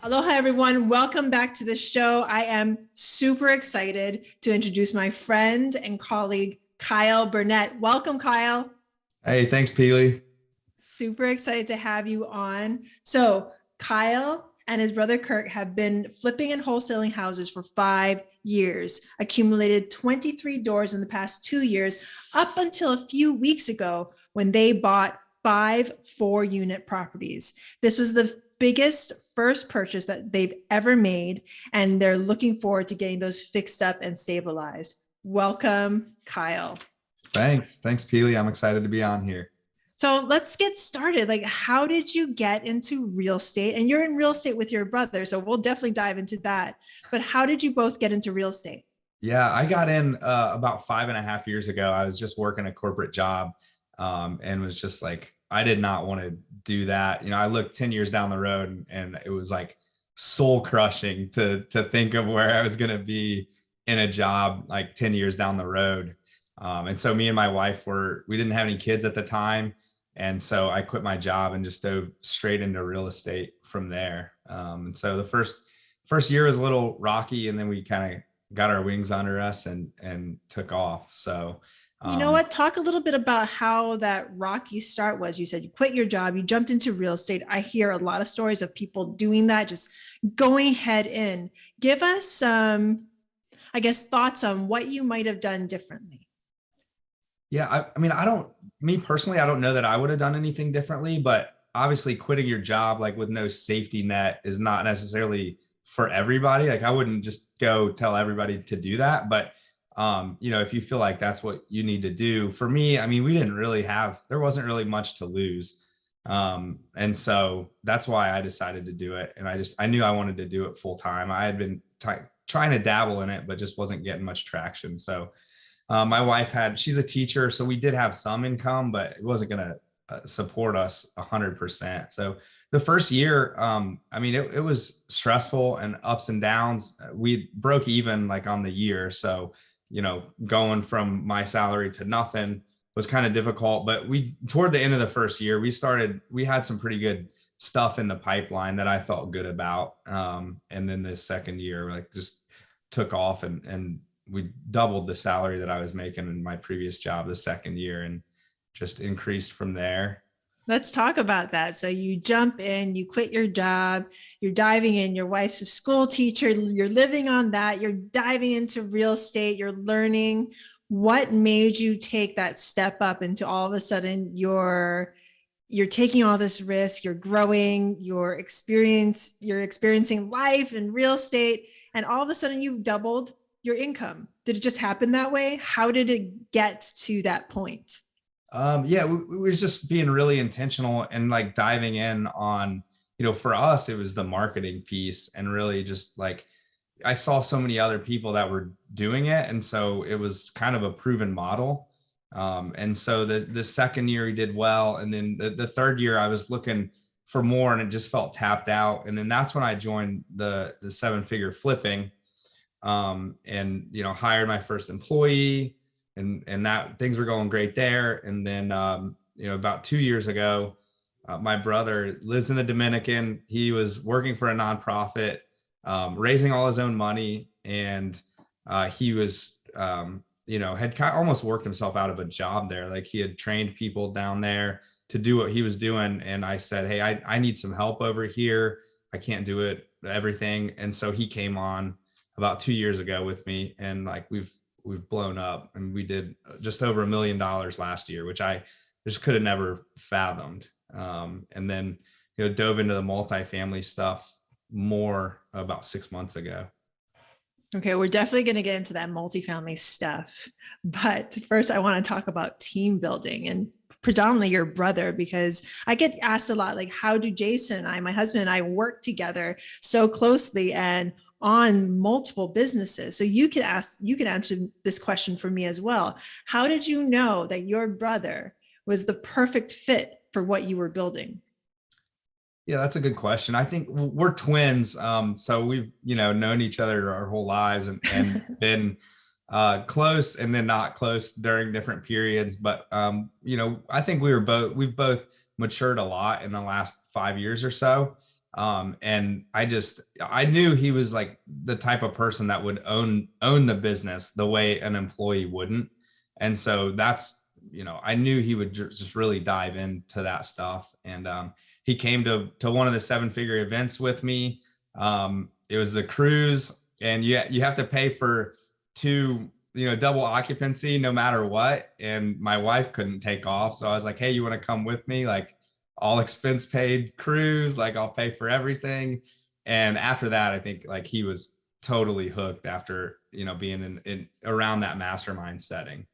Aloha, everyone. Welcome back to the show. I am super excited to introduce my friend and colleague, Kyle Burnett. Welcome, Kyle. Hey, thanks, Pili. Super excited to have you on. So, Kyle and his brother Kirk have been flipping and wholesaling houses for 5 years, accumulated 23 doors in the past 2 years, up until a few weeks ago when they bought 5 4-unit properties. This was the biggest first purchase that they've ever made, and they're looking forward to getting those fixed up and stabilized. Welcome, Kyle. Thanks, Pili. I'm excited to be on here. So let's get started. Like, how did you get into real estate? And you're in real estate with your brother, so we'll definitely dive into that. But how did you both get into real estate? Yeah, I got in about 5.5 years ago. I was just working a corporate job and was just like, I did not want to do that. I looked 10 years down the road and it was like soul crushing to think of where I was going to be in a job like 10 years down the road. And so me and my wife we didn't have any kids at the time. And so I quit my job and just dove straight into real estate from there. And so the first year was a little rocky, and then we kind of got our wings under us and took off. So, you know what? Talk a little bit about how that rocky start was. You said you quit your job, you jumped into real estate. I hear a lot of stories of people doing that, just going head in. Give us some, I guess, thoughts on what you might have done differently. Yeah, me personally, I don't know that I would have done anything differently, but obviously quitting your job like with no safety net is not necessarily for everybody. Like I wouldn't just go tell everybody to do that, but if you feel like that's what you need to do. For me, there wasn't really much to lose. And so that's why I decided to do it. And I knew I wanted to do it full time. I had been trying to dabble in it, but just wasn't getting much traction. So my wife she's a teacher, so we did have some income, but it wasn't going to support us 100%. So the first year, it was stressful and ups and downs. We broke even like on the year. So, going from my salary to nothing was kind of difficult, but toward the end of the first year, we had some pretty good stuff in the pipeline that I felt good about. And then this second year, like just took off and we doubled the salary that I was making in my previous job the second year and just increased from there. Let's talk about that. So you jump in, you quit your job, you're diving in, your wife's a school teacher, you're living on that, you're diving into real estate, you're learning. What made you take that step up into all of a sudden you're taking all this risk, you're growing, you're experiencing life in real estate, and all of a sudden you've doubled your income? Did it just happen that way? How did it get to that point? We were just being really intentional and like diving in on, for us, it was the marketing piece, and really just like, I saw so many other people that were doing it. And so it was kind of a proven model. And so the second year he did well. And then the third year I was looking for more and it just felt tapped out. And then that's when I joined the 7-figure flipping. And hired my first employee, and that things were going great there. And then about 2 years ago, my brother lives in the Dominican. He was working for a nonprofit, raising all his own money, and he was had kind of almost worked himself out of a job there. Like he had trained people down there to do what he was doing, and I said, hey, I need some help over here. I can't do everything. And so he came on about 2 years ago with me, and like we've blown up, and we did just over $1 million last year, which I just could have never fathomed. And then dove into the multifamily stuff more about 6 months ago. Okay, we're definitely going to get into that multifamily stuff, but first I want to talk about team building, and predominantly your brother, because I get asked a lot, like, how do Jason, my husband and I work together so closely and on multiple businesses? So you can answer this question for me as well. How did you know that your brother was the perfect fit for what you were building? Yeah, that's a good question. I think we're twins. So we've, known each other our whole lives and been close and then not close during different periods. But, I think we've both matured a lot in the last 5 years or so. And I knew he was like the type of person that would own the business the way an employee wouldn't. And so that's, I knew he would just really dive into that stuff. And he came to one of the 7-figure events with me. It was the cruise, and you have to pay for two, double occupancy no matter what. And my wife couldn't take off. So I was like, hey, you want to come with me? Like, all expense paid cruise, like I'll pay for everything. And after that, I think like he was totally hooked after, being in around that mastermind setting.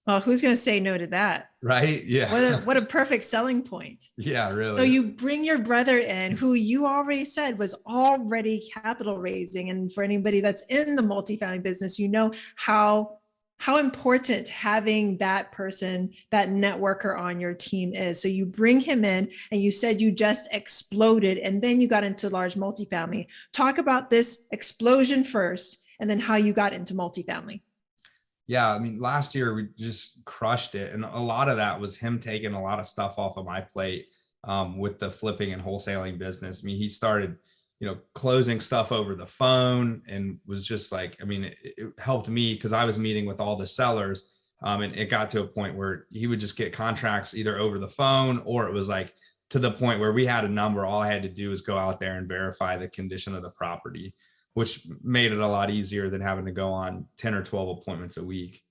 Well, who's going to say no to that? Right. Yeah. What a perfect selling point. Yeah, really. So you bring your brother in, who you already said was already capital raising. And for anybody that's in the multifamily business, how important having that person, that networker on your team is. So you bring him in, and you said you just exploded, and then you got into large multifamily. Talk about this explosion first, and then how you got into multifamily. Yeah, I mean, last year we just crushed it. And a lot of that was him taking a lot of stuff off of my plate with the flipping and wholesaling business. I mean, he started, closing stuff over the phone, and was just like, I mean, it helped me because I was meeting with all the sellers. And it got to a point where he would just get contracts either over the phone, or it was like to the point where we had a number. All I had to do was go out there and verify the condition of the property, which made it a lot easier than having to go on 10 or 12 appointments a week.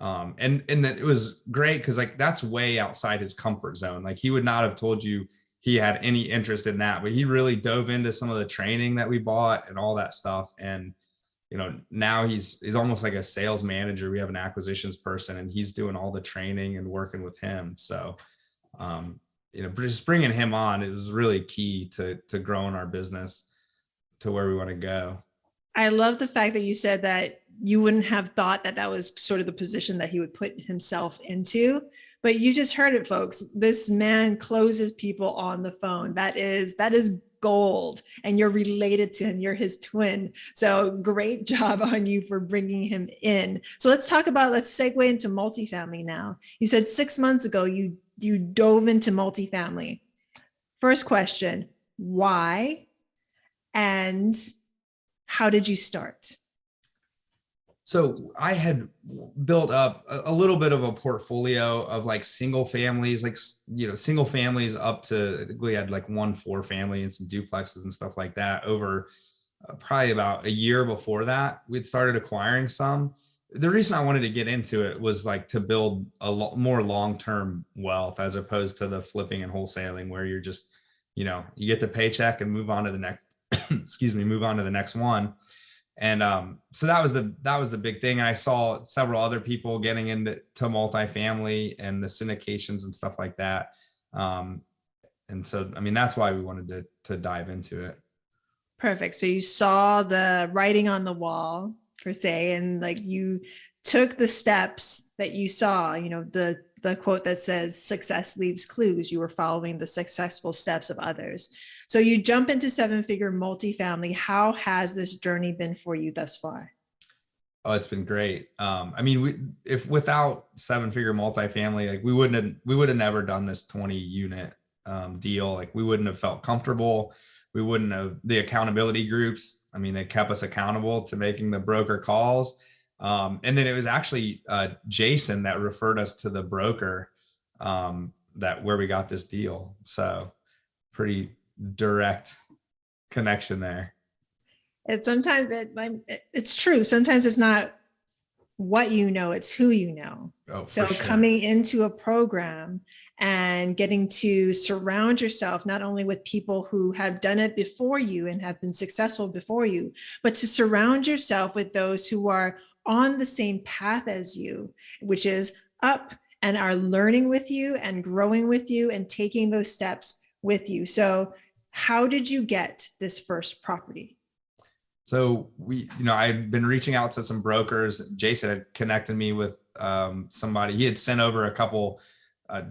And that it was great because like that's way outside his comfort zone. Like he would not have told you he had any interest in that, but he really dove into some of the training that we bought and all that stuff. And now he's almost like a sales manager. We have an acquisitions person, and he's doing all the training and working with him. So just bringing him on, it was really key to growing our business to where we want to go. I love the fact that you said that you wouldn't have thought that that was sort of the position that he would put himself into, but you just heard it, folks. This man closes people on the phone. That is gold, and you're related to him. You're his twin. So great job on you for bringing him in. So let's segue into multifamily now. You said 6 months ago, you dove into multifamily. First question, why? And how did you start? So I had built up a little bit of a portfolio of like single families, single families up to, I think we had like 1 4-family and some duplexes and stuff like that over probably about a year before that. We'd started acquiring some. The reason I wanted to get into it was like to build a more long-term wealth, as opposed to the flipping and wholesaling where you're just, you get the paycheck and move on to the next, move on to the next one. And so that was the big thing. And I saw several other people getting into multifamily and the syndications and stuff like that. And so, I mean, that's why we wanted to dive into it. Perfect. So you saw the writing on the wall, per se, and like you took the steps that you saw, the quote that says success leaves clues. You were following the successful steps of others. So you jump into 7-figure multifamily. How has this journey been for you thus far? Oh, it's been great. I mean, if without 7-figure multifamily, like we would have never done this 20 unit deal. Like we wouldn't have felt comfortable. We wouldn't have the accountability groups. I mean, they kept us accountable to making the broker calls. And then it was actually Jason that referred us to the broker where we got this deal. So pretty direct connection there. And sometimes it's true. Sometimes it's not what you know, it's who you know. Oh, so sure. Coming into a program and getting to surround yourself not only with people who have done it before you and have been successful before you, but to surround yourself with those who are on the same path as you, which is up, and are learning with you and growing with you and taking those steps with you. So how did you get this first property? So I'd been reaching out to some brokers. Jason had connected me with somebody. He had sent over a couple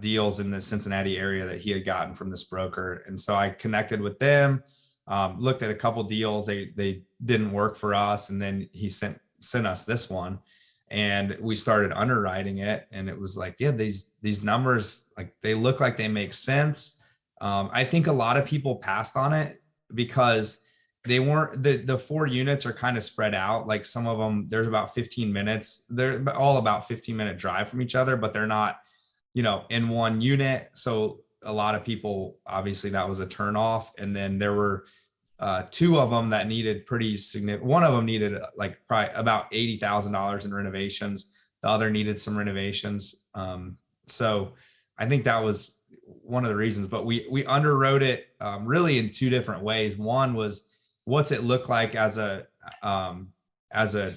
deals in the Cincinnati area that he had gotten from this broker. And so I connected with them, looked at a couple deals. They didn't work for us. And then he sent us this one, and we started underwriting it. And it was like, yeah, these numbers, like they look like they make sense. I think a lot of people passed on it because they weren't, the 4 units are kind of spread out. Like some of them, there's about 15 minutes. They're all about 15-minute drive from each other, but they're not, in one unit. So a lot of people, obviously that was a turn off. And then there were 2 of them that needed pretty significant. One of them needed like probably about $80,000 in renovations. The other needed some renovations. So I think that was one of the reasons, but we underwrote it really in 2 different ways. One was, what's it look like as a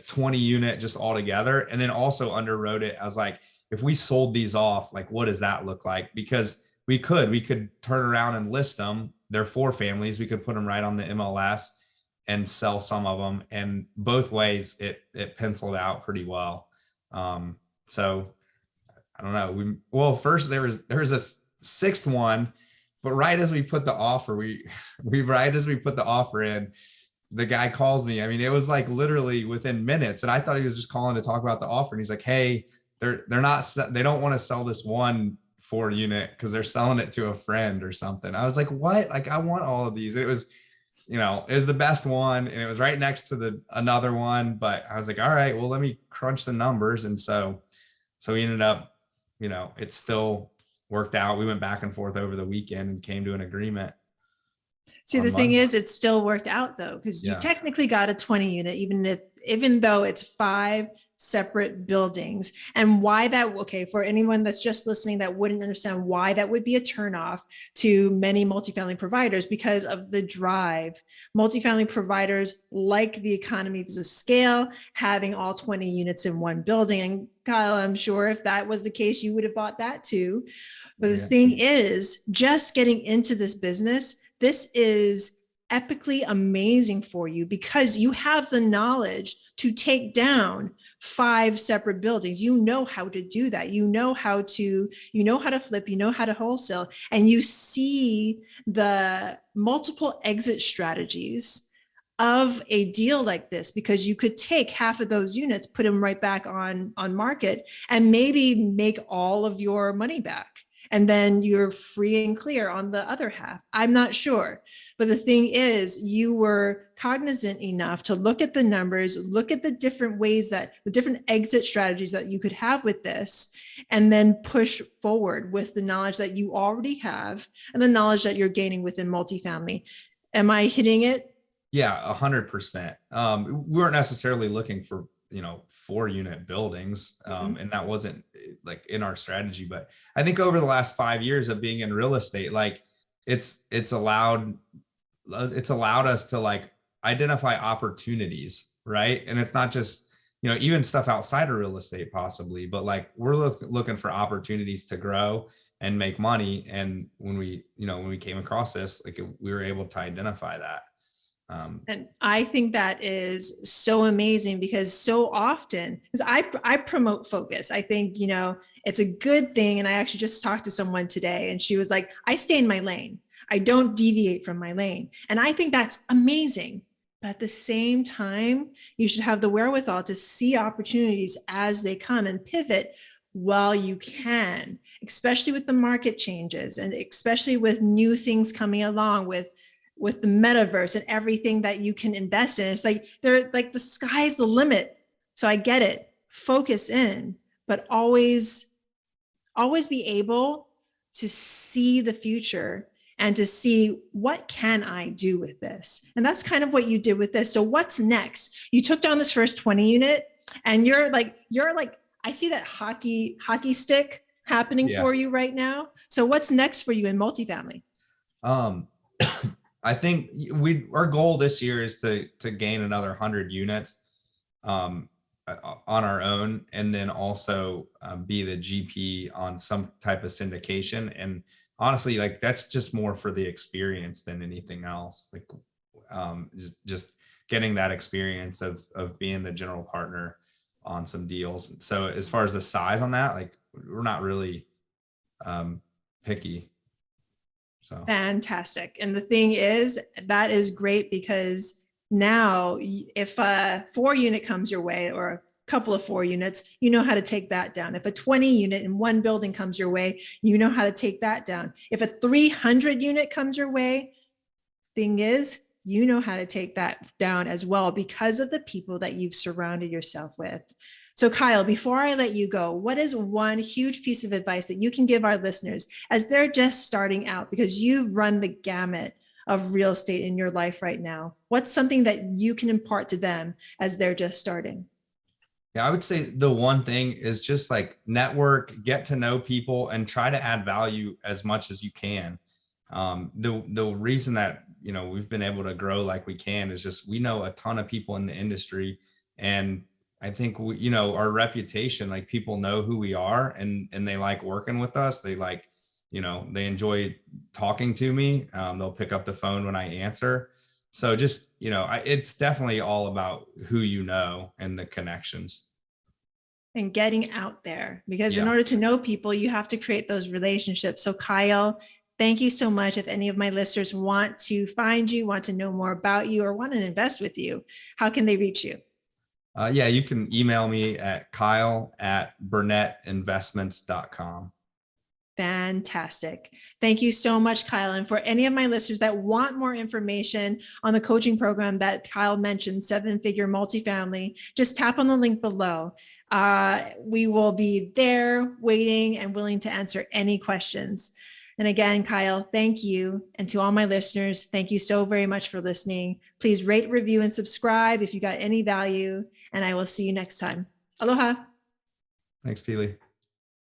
20 unit just all together? And then also underwrote it as like, if we sold these off, like, what does that look like? Because we could turn around and list them. They're 4 families. We could put them right on the MLS and sell some of them. And both ways it penciled out pretty well. So I don't know. First there was a 6th one, but right as we put the offer, right as we put the offer in, the guy calls me. I mean, it was like literally within minutes, and I thought he was just calling to talk about the offer. And he's like, "Hey, they don't want to sell this one 4 unit because they're selling it to a friend or something." I was like, "What? Like, I want all of these." It was, it was the best one, and it was right next to another one. But I was like, "All right, well, let me crunch the numbers." And so we ended up, it still worked out. We went back and forth over the weekend and came to an agreement. See, the thing is, it still worked out though, because you technically got a 20 unit, even though it's 5 separate buildings. And why that, okay, for anyone that's just listening that wouldn't understand why that would be a turnoff to many multifamily providers, because of the drive. Multifamily providers like the economies of scale, having all 20 units in one building. And Kyle, I'm sure if that was the case, you would have bought that too. But the thing is, just getting into this business, this is epically amazing for you because you have the knowledge to take down 5 separate buildings. You know how to do that. You know how to flip, you know how to wholesale, and you see the multiple exit strategies of a deal like this, because you could take half of those units, put them right back on market, and maybe make all of your money back. And then you're free and clear on the other half. I'm not sure. But the thing is, you were cognizant enough to look at the numbers, look at the different ways the different exit strategies that you could have with this, and then push forward with the knowledge that you already have and the knowledge that you're gaining within multifamily. Am I hitting it? Yeah, 100%. We weren't necessarily looking for 4 unit buildings. And that wasn't like in our strategy, but I think over the last 5 years of being in real estate, like it's allowed us to like identify opportunities, right? And it's not just, even stuff outside of real estate possibly, but like we're looking for opportunities to grow and make money. And when we came across this, like we were able to identify that. And I think that is so amazing, because so often, because I promote focus. I think, it's a good thing. And I actually just talked to someone today and she was like, I stay in my lane. I don't deviate from my lane. And I think that's amazing. But at the same time, you should have the wherewithal to see opportunities as they come and pivot while you can, especially with the market changes and especially with new things coming along with the metaverse and everything that you can invest in. It's like the sky's the limit. So I get it. Focus in, but always be able to see the future and to see, what can I do with this? And that's kind of what you did with this. So what's next? You took down this first 20 unit and you're like, I see that hockey stick happening for you right now. So what's next for you in multifamily? I think our goal this year is to gain another 100 units on our own, and then also be the GP on some type of syndication. And honestly, like that's just more for the experience than anything else. Like just getting that experience of being the general partner on some deals. So as far as the size on that, like we're not really picky. So fantastic. And the thing is, that is great, because now if a 4 unit comes your way, or a couple of 4 units, you know how to take that down. If a 20 unit in one building comes your way, you know how to take that down. If a 300 unit comes your way, thing is, you know how to take that down as well because of the people that you've surrounded yourself with. So Kyle, before I let you go, what is one huge piece of advice that you can give our listeners as they're just starting out, because you've run the gamut of real estate in your life right now? What's something that you can impart to them as they're just starting? Yeah, I would say the one thing is just like network, get to know people, and try to add value as much as you can. The reason that we've been able to grow like we can is just we know a ton of people in the industry, and I think our reputation, like people know who we are, and they like working with us. They like, they enjoy talking to me. They'll pick up the phone when I answer. So just, it's definitely all about who you know and the connections. And getting out there, because in Yeah. order to know people, you have to create those relationships. So Kyle, thank you so much. If any of my listeners want to find you, want to know more about you, or want to invest with you, how can they reach you? Yeah, you can email me at kyle@burnettinvestments.com. Fantastic. Thank you so much, Kyle. And for any of my listeners that want more information on the coaching program that Kyle mentioned, 7-Figure Multifamily, just tap on the link below. We will be there waiting and willing to answer any questions. And again, Kyle, thank you. And to all my listeners, thank you so very much for listening. Please rate, review, and subscribe if you got any value. And I will see you next time. Aloha. Thanks, Pili.